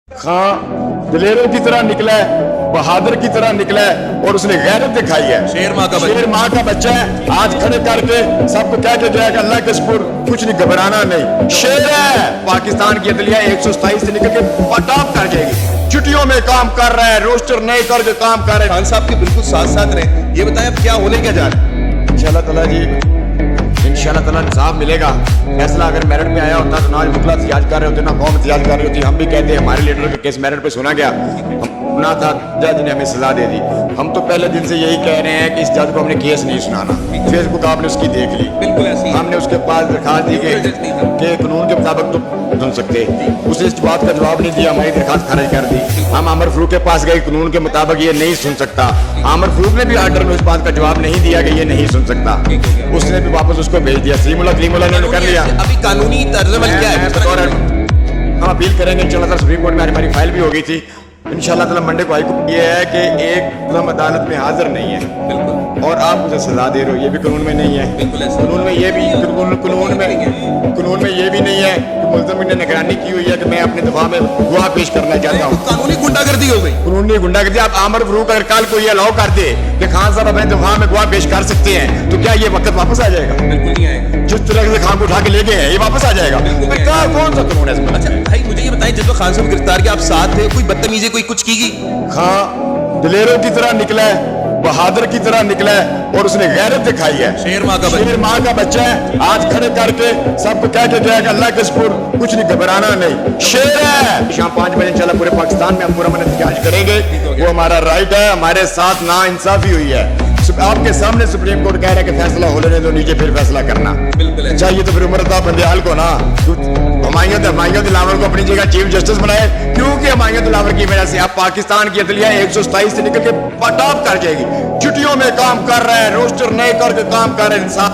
खां दलेरों की तरह निकला है, बहादुर की तरह निकला है और उसने गैरत दिखाई है। शेर माँ का बच्चा है। आज खड़े करके सबको कह के गया कि अल्लाह के सपुर कुछ नहीं, घबराना नहीं। शेर है। पाकिस्तान की अदलिया 127 से निकल के टॉप कर जाएगी। छुट्टियों में काम कर रहा है, रोस्टर नहीं करके काम कर रहे हैं। खान साहब के बिल्कुल साथ साथ रहे। ये बताएं अब क्या होने क्या जा रहा है? इंशाल्लाह ताला जी, इंशाल्लाह ताला इंसाफ मिलेगा। फैसला अगर मेरिट में आया होता तो ना मुखला एहतियाज कर रहे होते, ना कौम एहतियाज कर रही होती। हम भी कहते हैं हमारे लीडर का केस मेरिट पे सुना गया, ना था, जज ने हमें सजा दे दी। हम तो पहले दिन से यही कह रहे हैं कि इस जज को हमने केस नहीं सुनाना। फेसबुक आपने उसकी देख ली, बिल्कुल ऐसी हमने उसके पास दरखास्त दी कि कानून के मुताबिक तो सुन सकते, उसने इस बात का जवाब नहीं दिया, हमारी दरखास्त खारिज कर दी। हम आमर फरूक के पास गए, कानून के मुताबिक ये नहीं सुन सकता। आमर फरूक ने भी आर्डर में इस बात का जवाब नहीं दिया कि ये नहीं सुन सकता, उसने भी वापस उसको भेज दिया। सलीमुल्लाह ने कर लिया। अभी कानूनी तर्जुमा क्या है? हम अपील करेंगे इंशाल्लाह। सुप्रीम कोर्ट में हमारी फाइल भी हो गई थी। इंशाल्लाह ताला मंडे को हाईकोर्ट ये है कि एक अदालत में हाजिर नहीं है, बिल्कुल, और आप मुझे सजा दे रहे हो, ये भी कानून में नहीं है। कानून में ये भी कानून में ये भी नहीं है कि मुल्ज़िम ने निगरानी की हुई है कि मैं अपने दफा में गवाह पेश करना चाहता हूँ। कानूनी गुंडागर्दी हो गई। कानूनी गुंडागर्दी। आप आमर फरूक अगर कल को ये अलाउ कर दे कि खान साहब अपने दफा में गवाह पेश कर सकते हैं, तो क्या ये वक्त वापस आ जाएगा? बिल्कुल नहीं आएगा। जिस तरह से खान को उठा के ले गए हैं, ये वापस आ जाएगा? कौन सा कानून है इसमें? अच्छा भाई, मुझे ये बताएं, जब खान साहब गिरफ्तार के आप साथ थे, कोई बदतमीजी कोई कुछ की गई? खां दलेरों की तरह निकला है, बहादुर की तरह निकला है और उसने गैरत दिखाई है। शेर माँ का बच्चा है। आज खड़े करके सबको कह के गया कि अल्लाह के सपुर कुछ नहीं, घबराना नहीं। शेर है। शाम 5 बजे इंशाल्लाह पूरे पाकिस्तान में हम पूरा एहतिजाज करेंगे। वो हमारा राइट है। हमारे साथ ना इंसाफी हुई है। आपके सामने सुप्रीम कोर्ट कह रहा है कि फैसला हो लेने दो, नीचे फिर फैसला करना। बिल्कुल चाहिए तो फिर उमरता बंदेहाल को ना हमायूं दिलावर को अपनी जगह चीफ जस्टिस बनाए, क्योंकि हमायूं दिलावर की वजह से अब पाकिस्तान की अदलिया 127 से निकल के टॉप कर जाएगी। छुट्टियों में काम कर रहा है, रोस्टर नहीं करके काम कर रहे हैं। इंसान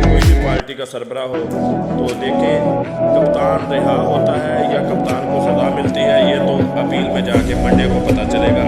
कोई भी पार्टी का सरबराह हो तो देखें, कप्तान रिहा होता है या कप्तान को सजा मिलती है, ये तो अपील में जाके मंडे को पता चलेगा।